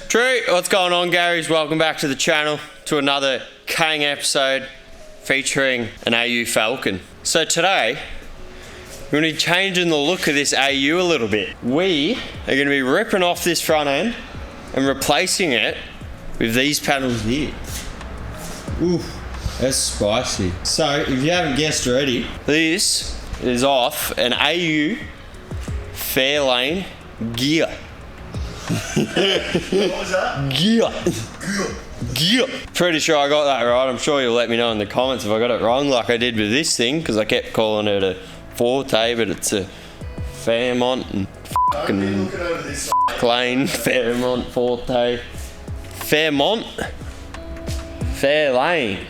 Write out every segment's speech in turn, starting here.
True, what's going on, Garys? Welcome back to the channel, to another Kang episode featuring an AU Falcon. So today, we're going to be changing the look of this AU a little bit. We are going to be ripping off this front end and replacing it with these panels here. Ooh, that's spicy. So, if you haven't guessed already, this is off an AU Fairlane gear. What was that? Gear. Pretty sure I got that right. I'm sure you'll let me know in the comments if I got it wrong, like I did with this thing, because I kept calling it a Forte, but it's a Fairmont and fucking Lane, Fairmont, Forte, Fairmont, Fairlane.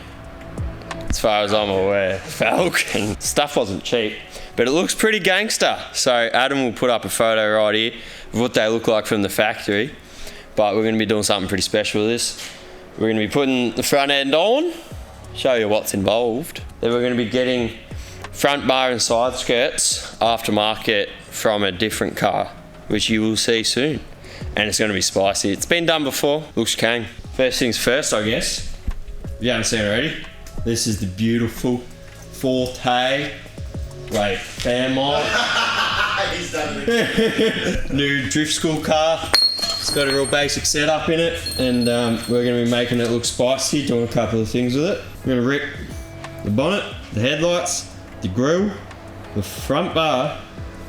As far as I'm aware, Falcon. Stuff wasn't cheap, but it looks pretty gangster. So Adam will put up a photo right here of what they look like from the factory. But we're going to be doing something pretty special with this. We're going to be putting the front end on, show you what's involved. Then we're going to be getting front bar and side skirts aftermarket from a different car, which you will see soon. And it's going to be spicy. It's been done before, looks Kang. First things first, I guess. If you haven't seen it already, this is the beautiful Forte, Fairmont. He's done it. New drift school car. It's got a real basic setup in it, and we're going to be making it look spicy, doing a couple of things with it. We're going to rip the bonnet, the headlights, the grille, the front bar,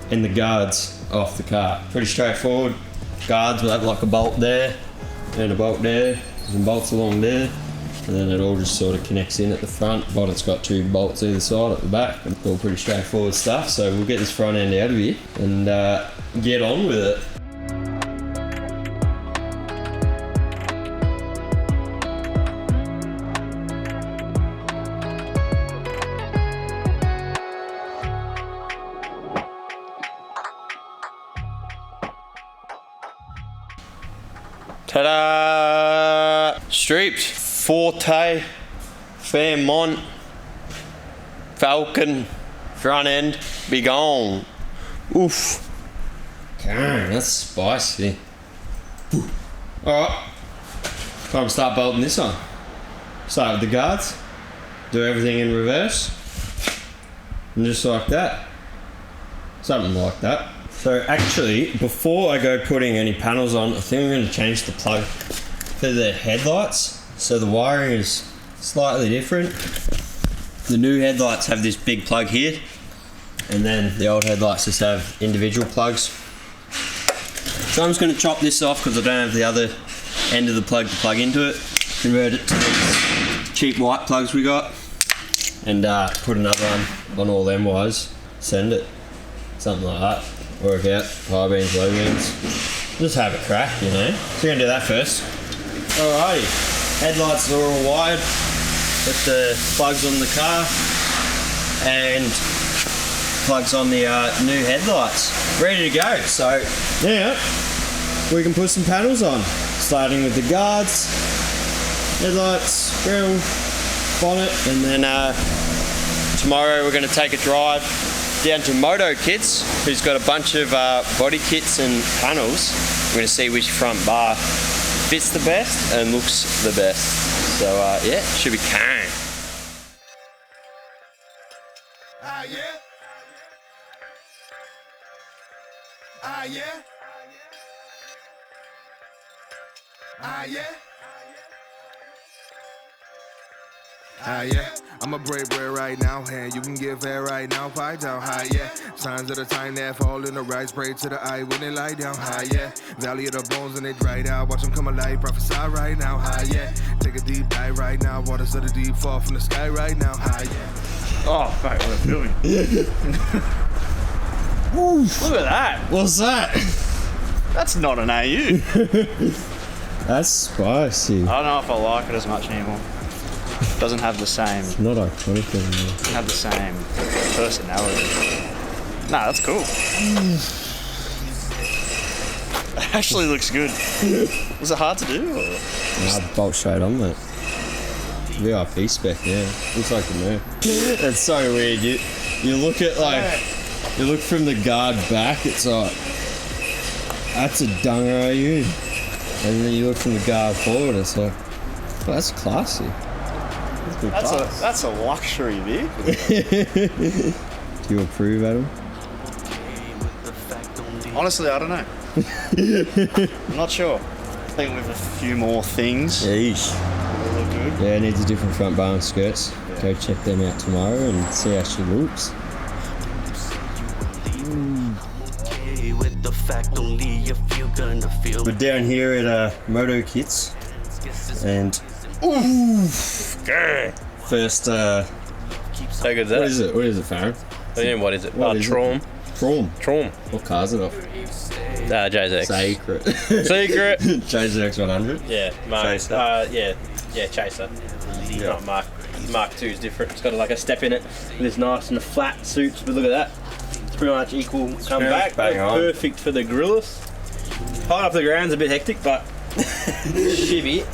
and the guards off the car. Pretty straightforward. Guards will have like a bolt there, and a bolt there, some bolts along there, and then it all just sort of connects in at the front. Bonnet's got 2 bolts either side at the back. It's all pretty straightforward stuff, so we'll get this front end out of here and get on with it. Ta-da! Streeped, Forte, Fairmont, Falcon, front end, be gone. Oof. Damn, that's spicy. Alright, time to start bolting this on. Start with the guards, do everything in reverse, and just like that. Something like that. So actually, before I go putting any panels on, I think I'm going to change the plug for the headlights. So the wiring is slightly different. The new headlights have this big plug here, and then the old headlights just have individual plugs. So I'm just going to chop this off because I don't have the other end of the plug to plug into it. Convert it to these cheap white plugs we got, and put another one on all them wires. Send it. Something like that. Work out, high beams, low beams. Just have a crack, you know. So we're gonna do that first. Alrighty, headlights are all wired with the plugs on the car and plugs on the new headlights. Ready to go. So yeah, we can put some panels on. Starting with the guards, headlights, grille, bonnet, and then tomorrow we're gonna take a drive down to Moto Kits, who's got a bunch of body kits and panels. We're going to see which front bar fits the best and looks the best. So yeah, should be Kang. Yeah. Yeah. Yeah. Yeah, I'm a brave boy right now, and you can get fair right now, fight down high, yeah. Signs of the time that fall in the right, spray to the eye when they lie down high, yeah. Valley of the bones and they dried out, watch them come alive, prophesy right now, high, yeah. Take a deep dive right now, waters of the deep fall from the sky right now, high, yeah. Oh, fuck, what a feeling. Look at that. What's that? That's not an AU. That's spicy. I don't know if I like it as much anymore. Doesn't have the same. It's not iconic anymore. Have the same personality. Nah, that's cool. It actually looks good. Was it hard to do? Or? Nah, bolt straight on, mate. VIP spec, yeah. Looks like a nerve. It's so weird. You look at like, you look from the guard back, it's like, that's a dunger AU. And then you look from the guard forward, it's like, well, that's classy. That's good class. That's a luxury vehicle. Do you approve, Adam? Honestly, I don't know. I'm not sure. I think with a few more things, Yeesh. it'll look good. Yeah, it needs a different front bar and skirts. Yeah. Go check them out tomorrow and see how she looks. We're down here at Moto Kits, and first, How good is that? what is it? What is it, Farron? What is it? What is it? Trom. Trom. What car's it off? JZX. Secret. Secret. JZX100. Yeah, Mark. Chaser. Yeah, Chaser. Yeah. Not Mark. Mark 2 is different. It's got like a step in it. It's nice and the flat suits, but look at that. It's pretty much equal come back. Bang on. Perfect for the grillers. High off the ground's a bit hectic, but shivvy.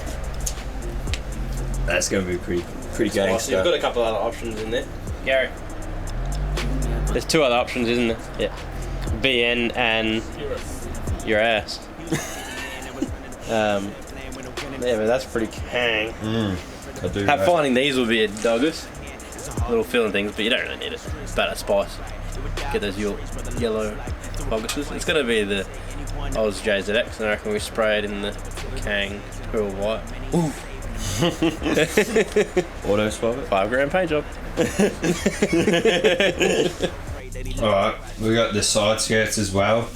That's gonna be pretty You've gangster. got a couple other options in there. Gary. There's 2 other options, isn't there? Yeah. BN and your ass. Yeah, but that's pretty hang. I do. Finding these will be a doggers. Little filling things, but you don't really need it. But a spice. Get those yellow focuses. It's going to be the Oz JZX, and I reckon we spray it in the Kang Pearl White. Ooh. Auto swap it. $5 paint job. Alright, we got the side skirts as well.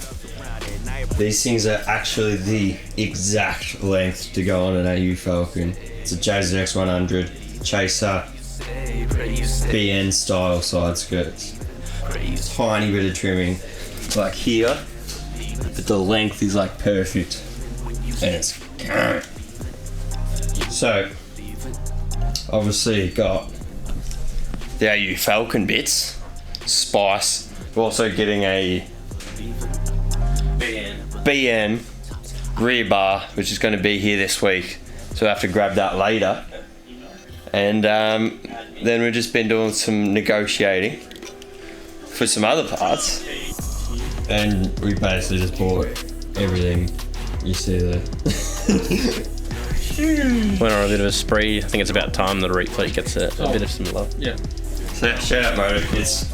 These things are actually the exact length to go on an AU Falcon. It's a JZX100 Chaser BN style side skirts. Tiny bit of trimming like here, but the length is like perfect. And it's so obviously got the AU Falcon bits, spice. We're also getting a BN rear bar, which is going to be here this week, so I have to grab that later. And then we've just been doing some negotiating for some other parts, and we basically just bought everything you see there. Went on a bit of a spree. I think it's about time the Reet fleet gets a bit of some love. Yeah. So shout out Moto Kits.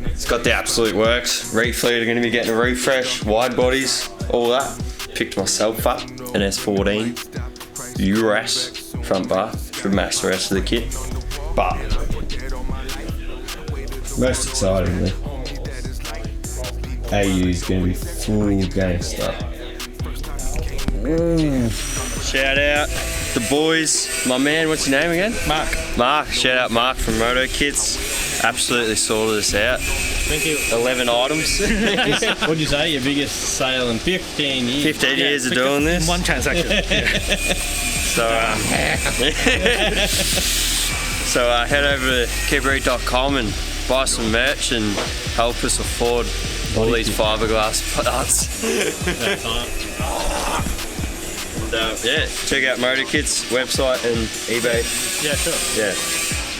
It's got the absolute works. Reet fleet are going to be getting a refresh, wide bodies, all that. Picked myself up an S14 URAS front bar. Should match the rest of the kit. But most excitingly, AU is going to be full gangster. Shout out the boys. My man, what's your name again? Mark. Shout out Mark from Moto Kits. Absolutely sorted us out. Thank you. 11 items. What'd you say? Your biggest sale in 15 years? 15 years of doing this. One transaction. So head over to keepreet.com and buy some merch and help us afford all these fiberglass parts. And, yeah, check out Moto Kits website and eBay. Yeah, sure. Yeah.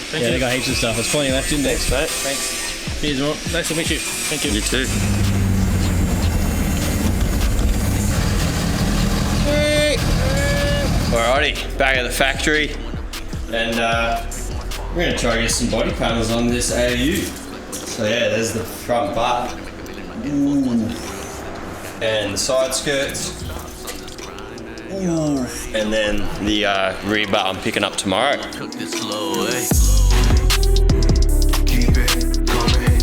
Thank you. They got heaps of stuff. There's plenty left in there. Thanks, mate. Thanks. Cheers, Mark. Nice to meet you. Thank you. You too. Alrighty, back at the factory, and we're going to try to get some body panels on this AU. So yeah, there's the front bar. Ooh. And the side skirts. Ooh. And then the rear bar I'm picking up tomorrow. Keep it coming.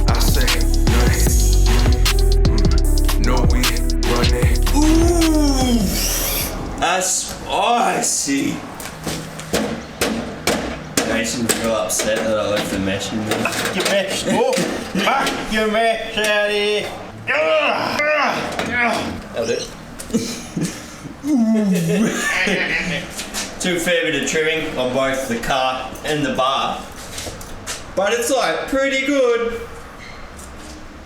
I say nothing. No, we running. Ooh, that's spicy. Mason was real upset that I left the mesh in there. Your mesh. Back your mesh out here. That was it. Took a fair bit of trimming on both the car and the bar, but it's like pretty good.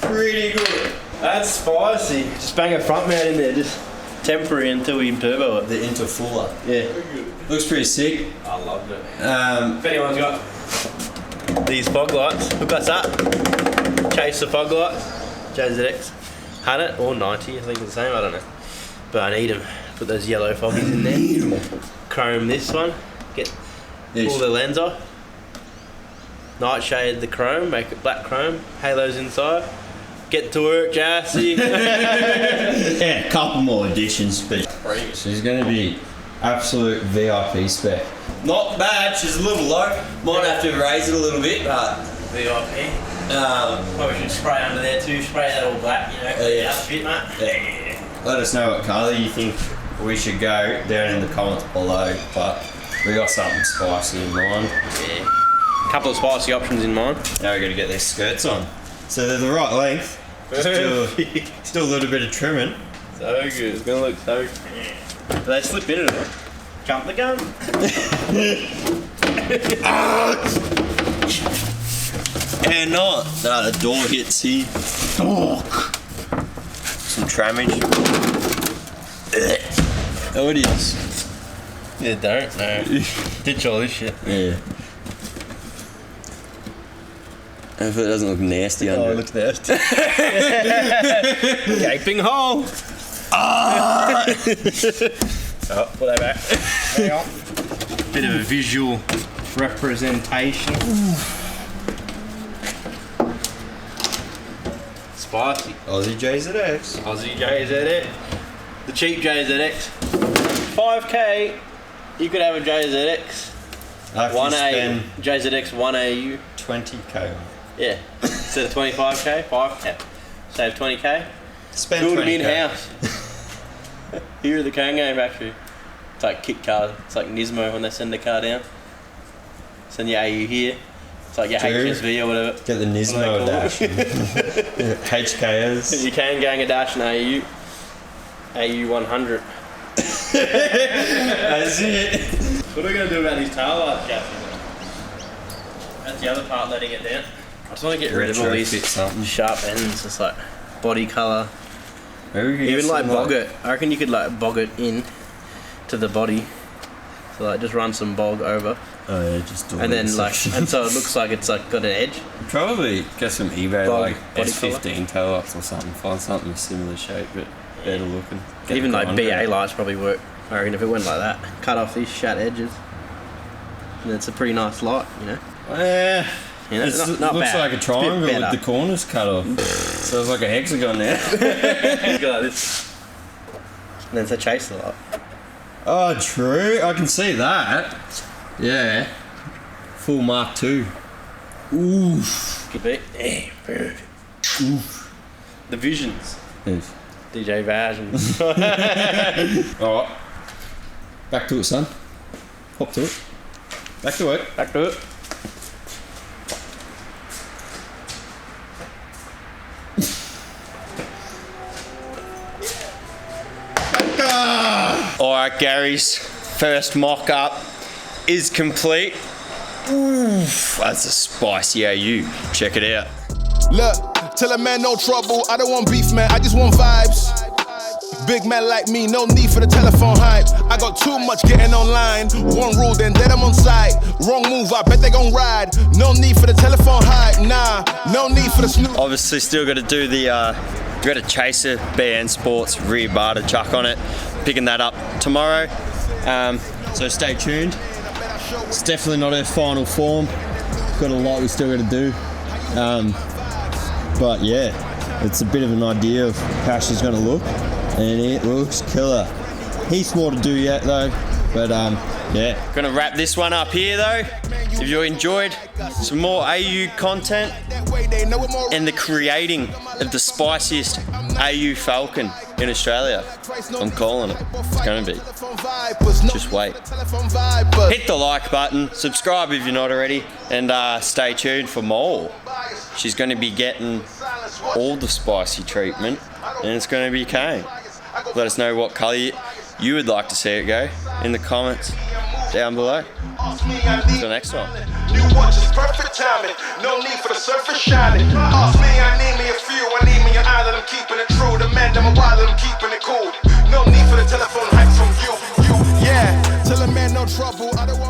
Pretty good. That's spicy. Just bang a front mount in there, just temporary until we turbo it. The Interfuller. Yeah. Looks pretty sick. I loved it. If If anyone's got these fog lights, hook us up. Chase the fog lights. JZX. 100 or 90, I think it's the same, I don't know. But I need them. Put those yellow foggies in there. Chrome this one. Get all the lens off. Nightshade the chrome, make it black chrome. Halos inside. Get to work, Jassy. Yeah, a couple more additions, but she's going to be absolute VIP spec. Not bad, she's a little low. Might have to raise it a little bit, but VIP. Probably should spray under there too. Spray that all black, you know. Yeah. Outfit, mate. yeah. Let us know what colour you think we should go down in the comments below, but we got something spicy in mind. Yeah. Couple of spicy options in mind. Now we're going to get these skirts on. So they're the right length. Still a little bit of trimming. So good. It's going to look so good. Do they slip in it or jump the gun? And not. No, the door hits here. Some trammage. Oh, it is. Yeah, don't. No. Ditch all this shit. Yeah. If it doesn't look nasty under it looks nasty. Gaping hole. Ah! Oh, put that back. Hang on. Bit of a visual representation. Spicy. Aussie JZX. Aussie JZX. The cheap JZX. 5k, you could have a JZX. After 1AU. JZX 1AU. 20k. Yeah. Instead of 25k, 5k. Save 20k. Spend Build them 20k. in-house. Here at the Kango factory. It's like kit cars. It's like Nismo when they send the car down. Send your AU here. It's like your HSV or whatever. Get the Nismo dash. HKS. You can gang a dash in AU. AU 100. That's it. What are we going to do about these tail lights, Jeffy? That's the other part, letting it down. I just want to get rid of all these sharp ends. It's like body colour. Even like bog it. I reckon you could like bog it in to the body. So like just run some bog over. Oh yeah, just do it. And then like, and so it looks like it's like got an edge. Probably get some eBay Bog, like body S15 tail lights or something. Find something with similar shape but better looking. Get Even the like content. BA lights probably work. I reckon if it went like that, cut off these shat edges. And it's a pretty nice light, you know. Yeah. You know, It not looks bad. like a triangle It's a bit with the corners cut off. So it's like a hexagon now. Go like this. And then it's a chaser light. Oh, true. I can see that. Yeah. Full Mark II. Oof. Could be. Yeah, perfect. Oof. The visions. Yes. DJ Visions. Alright. Back to it, son. Hop to it. Back to it. Back to it. Alright, Gary's first mock-up is complete. Oof, that's a spicy AU. Check it out. Look, tell a man no trouble. I don't want beef, man. I just want vibes. Big man like me, no need for the telephone hype. I got too much getting online. One rule, then I'm on site. Wrong move, I bet they gon' ride. No need for the telephone hype. Nah, no need for the snoop. Obviously, still got to do the. Got a Chaser BN Sports rear bar to chuck on it. Picking that up tomorrow. So stay tuned. It's definitely not her final form. Got a lot we still got to do. But yeah, it's a bit of an idea of how she's going to look. And it looks killer. Heaps more to do yet though. But yeah. Gonna wrap this one up here though. If you enjoyed some more AU content and the creating of the spiciest AU Falcon in Australia, I'm calling it. It's gonna be. Just wait. Hit the like button, subscribe if you're not already, and stay tuned for more. She's gonna be getting all the spicy treatment, and it's gonna be cane. Let us know what colour you would like to see it go in the comments down below. Till next time. New watch is perfect timing. No need for the surface shining. Ask me, I need me a few. I need me an island. I'm keeping it true. The man, I'm a wild. I'm keeping it cool. No need for the telephone hype from you. Yeah, tell a man no trouble. I don't want